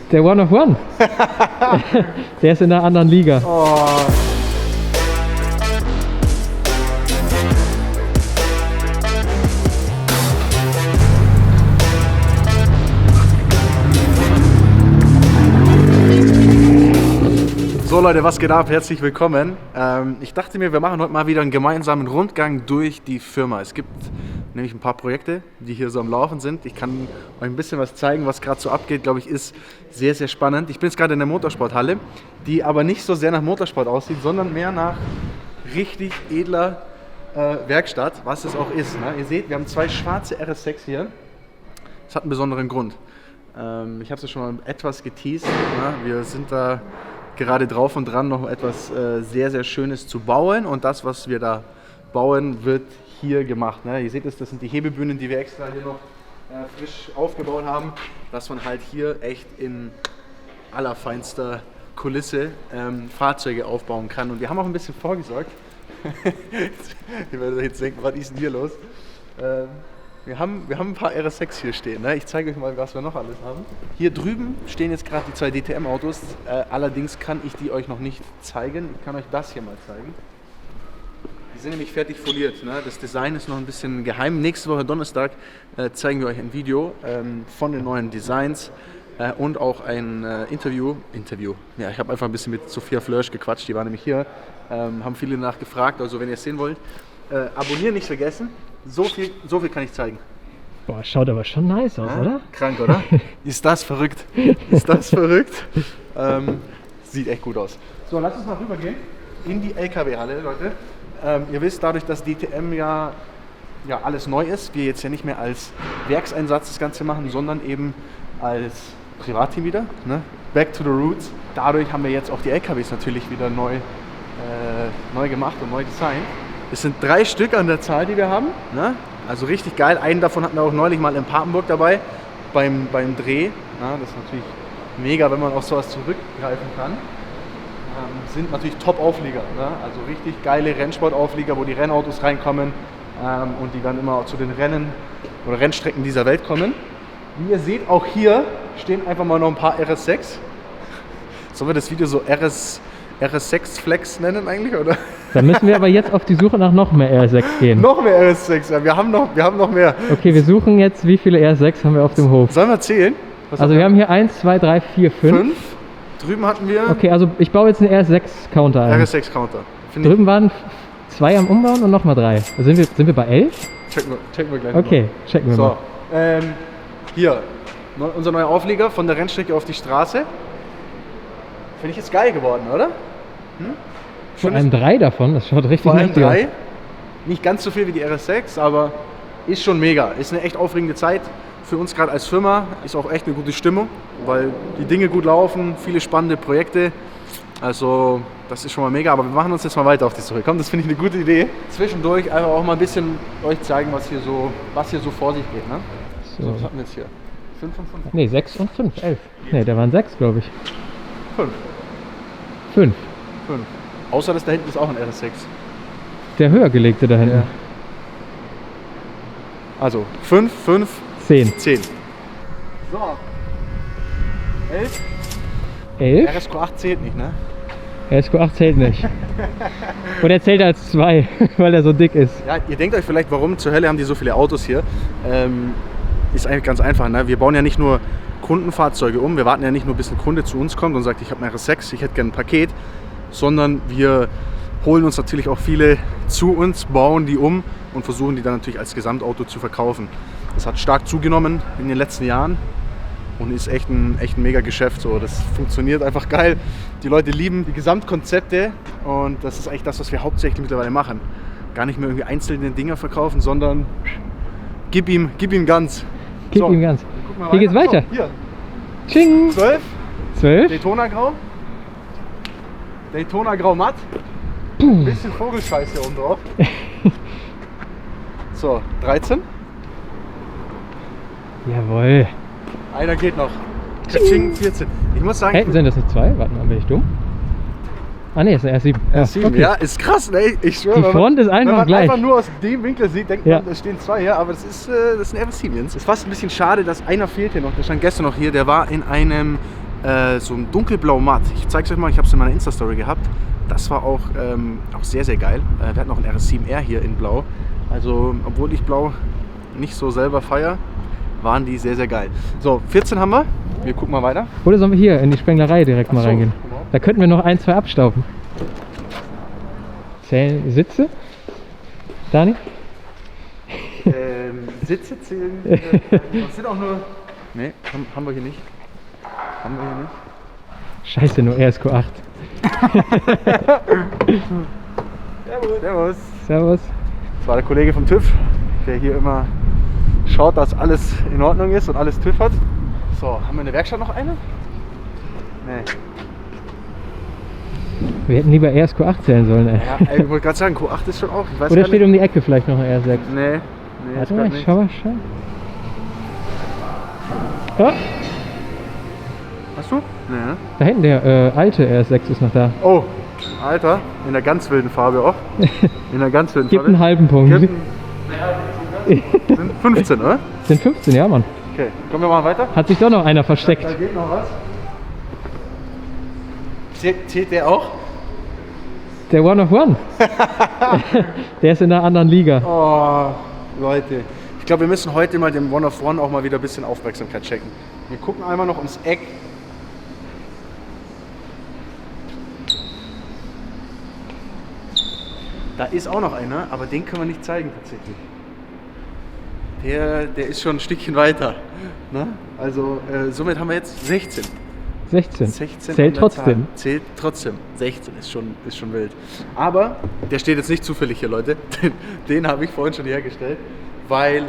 Der One of One. Der ist in einer anderen Liga. Oh. So Leute, was geht ab? Herzlich willkommen. Ich dachte mir, wir machen heute mal wieder einen gemeinsamen Rundgang durch die Firma. Es gibt nämlich ein paar Projekte, die hier so am Laufen sind. Ich kann euch ein bisschen was zeigen, was gerade so abgeht, glaube ich, ist sehr, sehr spannend. Ich bin jetzt gerade in der Motorsporthalle, die aber nicht so sehr nach Motorsport aussieht, sondern mehr nach richtig edler Werkstatt, was es auch ist. Ne? Ihr seht, wir haben zwei schwarze RS6 hier. Das hat einen besonderen Grund. Ich habe es ja schon mal etwas geteased. Ne? Wir sind da gerade drauf und dran, noch etwas sehr, sehr Schönes zu bauen. Und das, was wir da bauen, wird hier gemacht. Ne? Ihr seht es, das sind die Hebebühnen, die wir extra hier noch frisch aufgebaut haben, dass man halt hier echt in allerfeinster Kulisse Fahrzeuge aufbauen kann. Und wir haben auch ein bisschen vorgesorgt. Ihr werdet jetzt denken, was ist denn hier los? Wir haben ein paar RS6 hier stehen. Ne? Ich zeige euch mal, was wir noch alles haben. Hier drüben stehen jetzt gerade die zwei DTM-Autos. Allerdings kann ich die euch noch nicht zeigen. Ich kann euch das hier mal zeigen. Die sind nämlich fertig foliert. Ne? Das Design ist noch ein bisschen geheim. Nächste Woche Donnerstag zeigen wir euch ein Video von den neuen Designs und auch ein Interview. Ja, ich habe einfach ein bisschen mit Sophia Flörsch gequatscht. Die war nämlich hier. Haben viele nachgefragt. Also wenn ihr es sehen wollt, abonnieren nicht vergessen. So viel kann ich zeigen. Boah, schaut aber schon nice aus, oder? Krank, oder? Ist das verrückt? Ist das verrückt? Sieht echt gut aus. So, lass uns mal rübergehen in die LKW-Halle, Leute. Ihr wisst, dadurch, dass DTM ja alles neu ist, wir jetzt ja nicht mehr als Werkseinsatz das Ganze machen, sondern eben als Privatteam wieder. Ne? Back to the roots. Dadurch haben wir jetzt auch die LKWs natürlich wieder neu gemacht und neu designt. Es sind 3 Stück an der Zahl, die wir haben. Ne? Also richtig geil. Einen davon hatten wir auch neulich mal in Papenburg dabei, beim Dreh. Na, das ist natürlich mega, wenn man auf sowas zurückgreifen kann. Sind natürlich Top-Auflieger. Ne? Also richtig geile Rennsportauflieger, wo die Rennautos reinkommen und die dann immer zu den Rennen oder Rennstrecken dieser Welt kommen. Wie ihr seht, auch hier stehen einfach mal noch ein paar RS6. Sollen wir das Video so RS6 Flex nennen eigentlich, oder? Dann müssen wir aber jetzt auf die Suche nach noch mehr RS6 gehen. Noch mehr RS6, ja, wir haben noch mehr. Okay, wir suchen jetzt, wie viele RS6 haben wir auf dem Hof? Sollen wir zählen? Also wir haben hier 1, 2, 3, 4, 5. Drüben hatten wir... Okay, also ich baue jetzt einen RS6-Counter ein. RS6-Counter. Drüben waren 2 am Umbauen und nochmal 3. Also sind wir bei 11? Checken wir gleich Okay, mal. checken wir mal. Hier, unser neuer Auflieger von der Rennstrecke auf die Straße. Finde ich jetzt geil geworden, oder? Vor allem 3 davon, das schaut richtig Vor allem mächtig aus. 3. Nicht ganz so viel wie die RS6, aber ist schon mega. Ist eine echt aufregende Zeit für uns gerade als Firma. Ist auch echt eine gute Stimmung, weil die Dinge gut laufen, viele spannende Projekte. Also das ist schon mal mega, aber wir machen uns jetzt mal weiter auf die Suche. Komm, das finde ich eine gute Idee. Zwischendurch einfach auch mal ein bisschen euch zeigen, was hier so vor sich geht. Ne? So, was hatten wir jetzt hier? 5 von 5? Ne, 6 und 5, 11. Ne, da waren 6, glaube ich. 5. 5. Außer dass da hinten ist auch ein RS6. Der höher gelegte da hinten. Ja. Also 5, 10. 10. So. 11. 11? RSQ8 zählt nicht, ne? RSQ8 zählt nicht. Und er zählt als 2, weil er so dick ist. Ja, ihr denkt euch vielleicht, warum zur Hölle haben die so viele Autos hier? Ist eigentlich ganz einfach, ne? Wir bauen ja nicht nur Kundenfahrzeuge um, wir warten ja nicht nur, bis ein Kunde zu uns kommt und sagt, ich habe ein RS6, ich hätte gerne ein Paket, sondern wir holen uns natürlich auch viele zu uns, bauen die um und versuchen die dann natürlich als Gesamtauto zu verkaufen. Das hat stark zugenommen in den letzten Jahren und ist echt ein mega Geschäft. So. Das funktioniert einfach geil. Die Leute lieben die Gesamtkonzepte und das ist eigentlich das, was wir hauptsächlich mittlerweile machen. Gar nicht mehr irgendwie einzelne Dinger verkaufen, sondern gib ihm ganz. Gib ihm ganz. Hier geht's weiter. So, hier. Tsching! 12. Daytona Grau. Daytona Grau matt. Ein bisschen Vogelscheiß hier oben drauf. So, 13. Jawohl. Einer geht noch. Tsching, 14. Ich muss sagen... Hey, sind das nicht 2? Warte mal, bin ich dumm? Ah ne, ist ein R7. R7, okay. ja, ist krass, ne? Ich schwöre, die Front ist einfach gleich. Wenn man einfach nur aus dem Winkel sieht, denkt man, da stehen 2 hier, aber das ist ein R7 Jens. Ist fast ein bisschen schade, dass einer fehlt hier noch, der stand gestern noch hier, der war in einem so ein dunkelblau matt. Ich zeige es euch mal, ich habe es in meiner Insta-Story gehabt. Das war auch sehr, sehr geil. Wir hatten auch einen RS7R hier in blau. Also, obwohl ich blau nicht so selber feiere, waren die sehr, sehr geil. So, 14 haben wir. Wir gucken mal weiter. Oder sollen wir hier in die Spenglerei direkt mal reingehen? Genau. Da könnten wir noch 1, 2 abstauben. Zählen Sitze? Dani? Sitze zählen. Das sind auch nur. Ne, haben wir hier nicht. Haben wir hier nicht. Scheiße, nur RSQ8. Servus. Servus. Das war der Kollege vom TÜV, der hier immer schaut, dass alles in Ordnung ist und alles TÜV hat. So, haben wir in der Werkstatt noch eine? Nee. Wir hätten lieber RSQ8 zählen sollen, ey. Ja, ey, ich wollte gerade sagen, Q8 ist schon auch. Ich weiß Oder gar steht nicht. um die Ecke vielleicht noch ein RS6? Nee, Warte ist mal, grad ich nicht. schau mal. Oh, Hast du? Nee, ne? da hinten der alte RS6 ist noch da. Oh, Alter, in der ganz wilden Farbe auch. In der ganz wilden Gibt Farbe. einen halben Punkt. Gibt sind 15, oder? Sind 15, ja, Mann. Okay, kommen wir mal weiter. Hat sich doch noch einer versteckt. Da geht noch was. Zählt der auch? Der One of One. Der ist in einer anderen Liga. Oh, Leute. Ich glaube, wir müssen heute mal dem One of One auch mal wieder ein bisschen Aufmerksamkeit schenken. Wir gucken einmal noch ums Eck. Da ist auch noch einer, aber den können wir nicht zeigen tatsächlich. Der ist schon ein Stückchen weiter. Ne? Also somit haben wir jetzt 16. 16. 16 Zählt an der trotzdem. Zahl. Zählt trotzdem. 16 ist schon wild. Aber der steht jetzt nicht zufällig hier, Leute. Den habe ich vorhin schon hergestellt, weil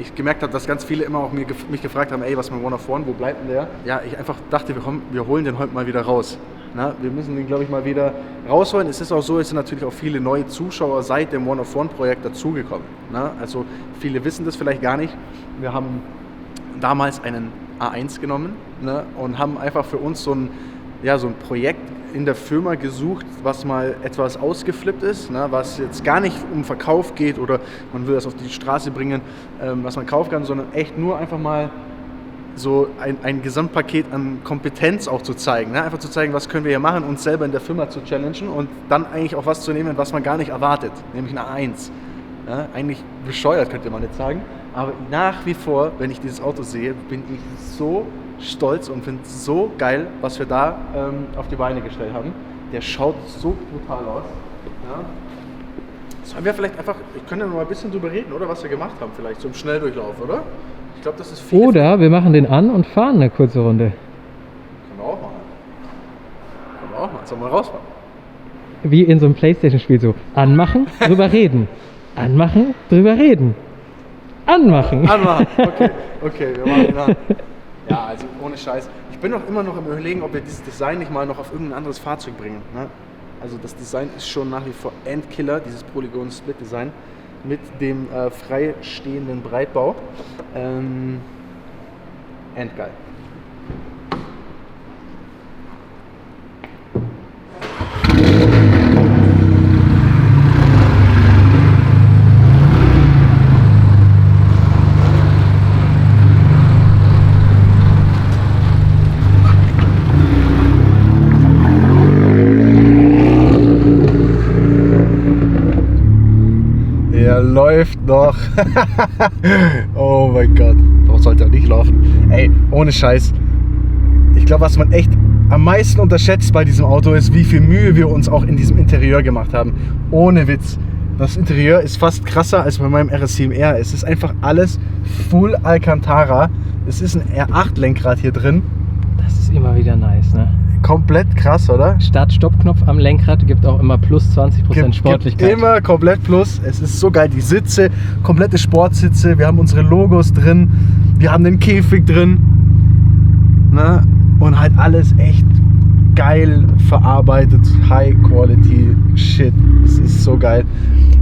ich gemerkt habe, dass ganz viele immer auch mich gefragt haben, ey, was mit One of One, wo bleibt denn der? Ja, ich einfach dachte, wir holen den heute mal wieder raus. Na, wir müssen den, glaube ich, mal wieder rausholen. Es ist auch so, es sind natürlich auch viele neue Zuschauer seit dem One of One Projekt dazugekommen. Na, also viele wissen das vielleicht gar nicht. Wir haben damals einen A1 genommen, ne, und haben einfach für uns so ein Projekt in der Firma gesucht, was mal etwas ausgeflippt ist, ne, was jetzt gar nicht um Verkauf geht oder man will das auf die Straße bringen, was man kaufen kann, sondern echt nur einfach mal so ein Gesamtpaket an Kompetenz auch zu zeigen. Ne? Einfach zu zeigen, was können wir hier machen, uns selber in der Firma zu challengen und dann eigentlich auch was zu nehmen, was man gar nicht erwartet, nämlich ein A1. Ja? Eigentlich bescheuert, könnte man jetzt sagen, aber nach wie vor, wenn ich dieses Auto sehe, bin ich so stolz und finde es so geil, was wir da auf die Beine gestellt haben. Der schaut so brutal aus. Ja? Sollen wir vielleicht einfach, ich könnte noch mal ein bisschen drüber reden, oder was wir gemacht haben, vielleicht so im Schnelldurchlauf, oder? Ich glaube, das ist viel. Oder wir machen den an und fahren eine kurze Runde. Können wir auch machen. Sollen wir mal rausfahren? Wie in so einem Playstation-Spiel so. Anmachen, drüber reden. Anmachen, drüber reden. Anmachen. Anmachen. Okay, wir machen ihn an. Ja, also ohne Scheiß. Ich bin auch immer noch im Überlegen, ob wir dieses Design nicht mal noch auf irgendein anderes Fahrzeug bringen. Ne? Also das Design ist schon nach wie vor Endkiller, dieses Polygon-Split-Design mit dem freistehenden Breitbau. Endgeil. Läuft noch. Oh mein Gott. Warum sollte er nicht laufen? Ey, ohne Scheiß. Ich glaube, was man echt am meisten unterschätzt bei diesem Auto ist, wie viel Mühe wir uns auch in diesem Interieur gemacht haben. Ohne Witz. Das Interieur ist fast krasser als bei meinem RS7R. Es ist einfach alles Full Alcantara. Es ist ein R8-Lenkrad hier drin. Das ist immer wieder nice, ne? Komplett krass, oder? Start-Stopp-Knopf am Lenkrad gibt auch immer plus 20% Sportlichkeit. Gibt immer komplett plus. Es ist so geil. Die Sitze, komplette Sportsitze. Wir haben unsere Logos drin. Wir haben den Käfig drin. Ne? Und halt alles echt geil verarbeitet. High-Quality Shit. Es ist so geil.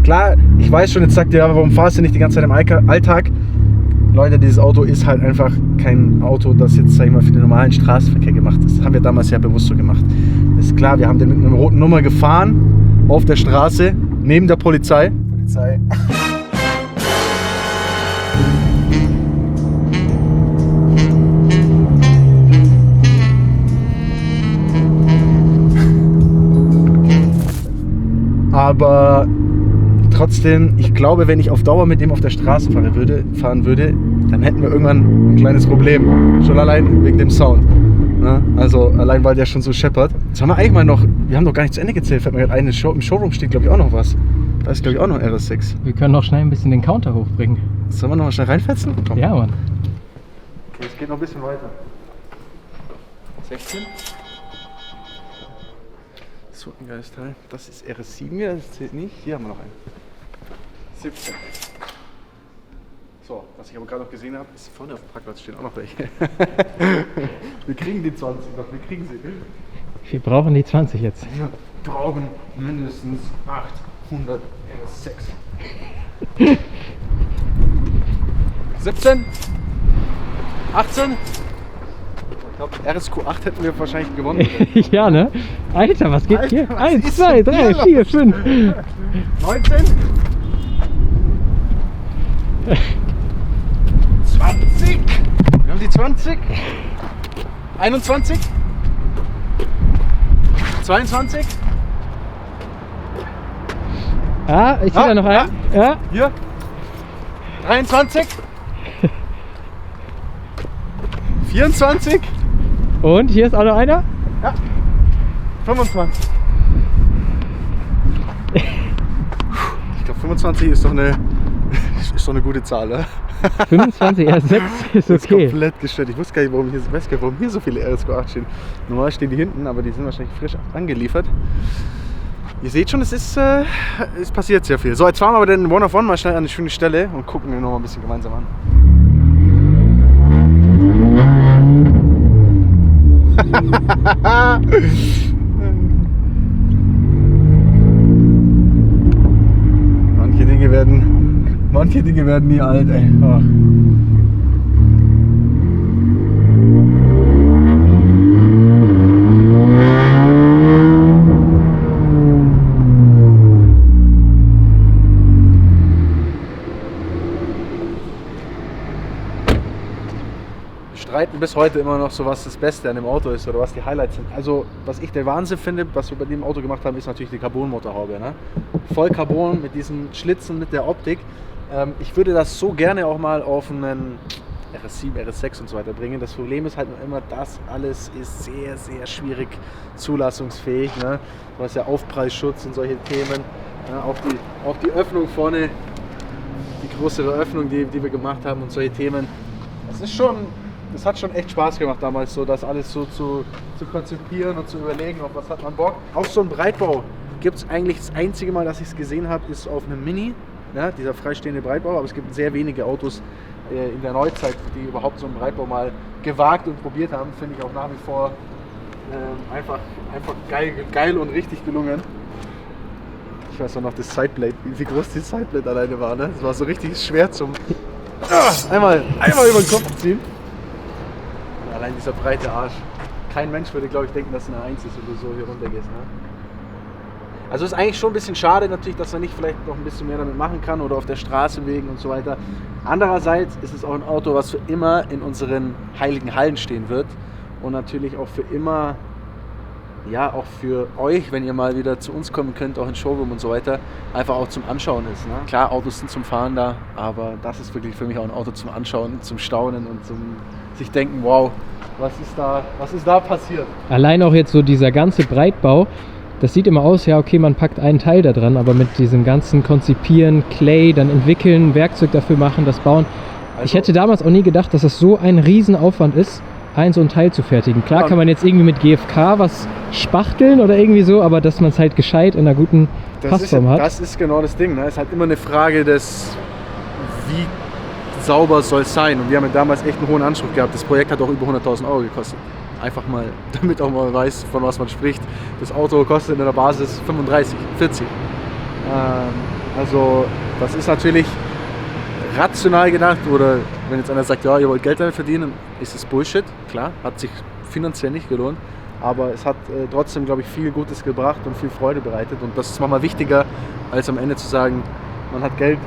Klar, ich weiß schon, jetzt sagt ihr, warum fahrst du nicht die ganze Zeit im Alltag? Leute, dieses Auto ist halt einfach kein Auto, das jetzt, sag ich mal, für den normalen Straßenverkehr gemacht ist. Das haben wir damals ja bewusst so gemacht. Das ist klar, wir haben den mit einer roten Nummer gefahren, auf der Straße, neben der Polizei. Aber trotzdem, ich glaube, wenn ich auf Dauer mit dem auf der Straße fahren würde, dann hätten wir irgendwann ein kleines Problem. Schon allein wegen dem Sound. Ne? Also allein, weil der schon so scheppert. Jetzt haben wir eigentlich mal noch, wir haben doch gar nicht zu Ende gezählt, fällt mir gerade ein, im Showroom steht glaube ich auch noch was. Da ist glaube ich auch noch ein RS6. Wir können noch schnell ein bisschen den Counter hochbringen. Sollen wir noch mal schnell reinfetzen? Komm. Ja, Mann. Okay, es geht noch ein bisschen weiter. 16. So ein geiles Teil. Das ist RS7 hier, das zählt nicht. Hier haben wir noch einen. 17. So, was ich aber gerade noch gesehen habe, ist vorne auf dem Parkplatz stehen auch noch welche. Wir kriegen die 20 noch, wir kriegen sie. Wir brauchen die 20 jetzt. Wir brauchen mindestens 800 RS6. 17. 18. Ich glaube, RSQ8 hätten wir wahrscheinlich gewonnen. Ja, ne? Alter, was geht hier? was 1, ist 2, denn 3, hier 4, 5. 19. 20. Wir haben die 20. 21. 22. Ah, ich sehe da noch einen. Ja. Hier. 23. 24. Und hier ist auch noch einer. Ja. 25. Ich glaube 25 ist doch eine gute Zahl, ne? 25, ja, 6 ist Das ist okay. komplett gestört. Ich wusste gar nicht, warum hier so viele RSQ8 stehen. Normal stehen die hinten, aber die sind wahrscheinlich frisch angeliefert. Ihr seht schon, es passiert sehr viel. So, jetzt fahren wir aber den One of One mal schnell an eine schöne Stelle und gucken ihn noch mal ein bisschen gemeinsam an. Manche Dinge werden nie alt, ey. Ach. Streiten bis heute immer noch so, was das Beste an dem Auto ist oder was die Highlights sind. Also, was ich der Wahnsinn finde, was wir bei dem Auto gemacht haben, ist natürlich die Carbon-Motorhaube. Ne? Voll Carbon mit diesen Schlitzen, mit der Optik. Ich würde das so gerne auch mal auf einen RS7, RS6 und so weiter bringen. Das Problem ist halt nur immer, das alles ist sehr, sehr schwierig zulassungsfähig. Ne? Du hast ja Aufpreisschutz und solche Themen. Ja, auch die Öffnung vorne, die größere Öffnung, die wir gemacht haben und solche Themen. Das hat schon echt Spaß gemacht damals, so das alles so zu konzipieren und zu überlegen, auf was hat man Bock. Auch so ein Breitbau gibt es eigentlich, das einzige Mal, dass ich es gesehen habe, ist auf einem Mini, ne, dieser freistehende Breitbau, aber es gibt sehr wenige Autos in der Neuzeit, die überhaupt so einen Breitbau mal gewagt und probiert haben, finde ich auch nach wie vor einfach geil und richtig gelungen. Ich weiß auch noch das Sideblade, wie groß das Sideblade alleine war, ne? Das war so richtig schwer zum einmal über den Kopf ziehen. Allein dieser breite Arsch. Kein Mensch würde, glaube ich, denken, dass es eine 1 ist, wenn du so hier runter gehst. Ne? Also ist eigentlich schon ein bisschen schade natürlich, dass man nicht vielleicht noch ein bisschen mehr damit machen kann oder auf der Straße wegen und so weiter. Andererseits ist es auch ein Auto, was für immer in unseren heiligen Hallen stehen wird und natürlich auch für immer, ja, auch für euch, wenn ihr mal wieder zu uns kommen könnt, auch ins Showroom und so weiter, einfach auch zum Anschauen ist. Ne? Klar, Autos sind zum Fahren da, aber das ist wirklich für mich auch ein Auto zum Anschauen, zum Staunen und zum sich denken, wow, was ist da passiert? Allein auch jetzt so dieser ganze Breitbau, das sieht immer aus, ja okay, man packt einen Teil da dran, aber mit diesem ganzen Konzipieren, Clay, dann entwickeln, Werkzeug dafür machen, das bauen. Also, ich hätte damals auch nie gedacht, dass das so ein Riesenaufwand ist, so ein Teil zu fertigen. Klar kann man jetzt irgendwie mit GFK was spachteln oder irgendwie so, aber dass man es halt gescheit in einer guten Passform hat. Das ist genau das Ding. Ne? Es ist halt immer eine Frage des, wie sauber soll es sein. Und wir haben ja damals echt einen hohen Anspruch gehabt. Das Projekt hat auch über 100.000 € gekostet. Einfach mal, damit auch mal weiß, von was man spricht. Das Auto kostet in der Basis 35, 40. Also das ist natürlich rational gedacht, oder wenn jetzt einer sagt, ja, ihr wollt Geld damit verdienen, ist es Bullshit. Klar, hat sich finanziell nicht gelohnt, aber es hat trotzdem, glaube ich, viel Gutes gebracht und viel Freude bereitet, und das ist manchmal wichtiger, als am Ende zu sagen, man hat Geld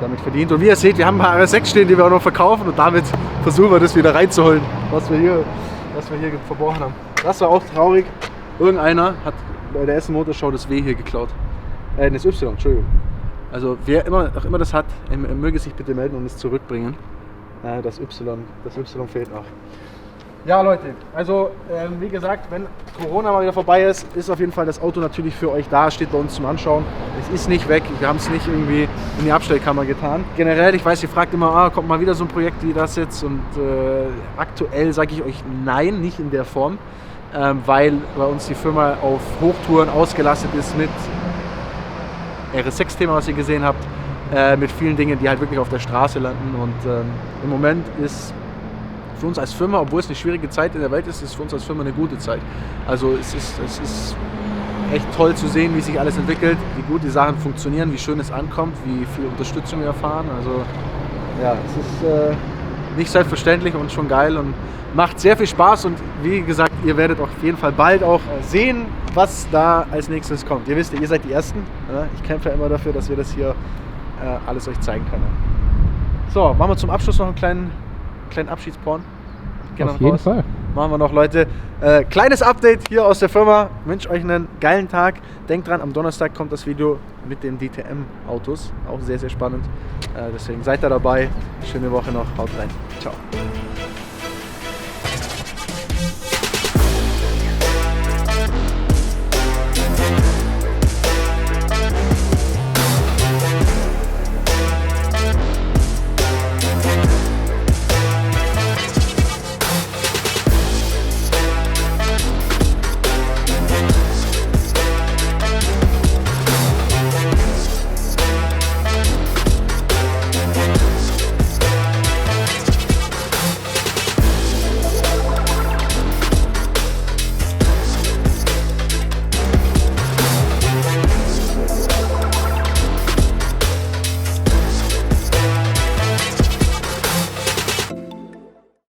damit verdient. Und wie ihr seht, wir haben ein paar RS6 stehen, die wir auch noch verkaufen, und damit versuchen wir das wieder reinzuholen, was wir hier verborgen haben. Das war auch traurig. Irgendeiner hat bei der Essen Motorshow das W hier geklaut. Das Y, Entschuldigung. Also wer auch immer das hat, möge sich bitte melden und es zurückbringen. Das Y fehlt noch. Ja Leute, also wie gesagt, wenn Corona mal wieder vorbei ist, ist auf jeden Fall das Auto natürlich für euch da, steht bei uns zum Anschauen. Es ist nicht weg, wir haben es nicht irgendwie in die Abstellkammer getan. Generell, ich weiß, ihr fragt immer, kommt mal wieder so ein Projekt wie das jetzt und aktuell sage ich euch nein, nicht in der Form, weil bei uns die Firma auf Hochtouren ausgelastet ist mit RS6-Thema, was ihr gesehen habt, mit vielen Dingen, die halt wirklich auf der Straße landen und im Moment ist für uns als Firma, obwohl es eine schwierige Zeit in der Welt ist, ist für uns als Firma eine gute Zeit. Also es ist echt toll zu sehen, wie sich alles entwickelt, wie gut die Sachen funktionieren, wie schön es ankommt, wie viel Unterstützung wir erfahren. Also ja, es ist nicht selbstverständlich und schon geil und macht sehr viel Spaß und wie gesagt, ihr werdet auf jeden Fall bald auch sehen, was da als nächstes kommt. Ihr wisst, ihr seid die Ersten. Ja? Ich kämpfe ja immer dafür, dass wir das hier alles euch zeigen können. So, machen wir zum Abschluss noch einen kleinen Abschiedsporn. Auf jeden Fall. Machen wir noch, Leute. Kleines Update hier aus der Firma. Ich wünsche euch einen geilen Tag. Denkt dran, am Donnerstag kommt das Video mit den DTM-Autos. Auch sehr, sehr spannend. Deswegen seid da dabei. Schöne Woche noch. Haut rein. Ciao.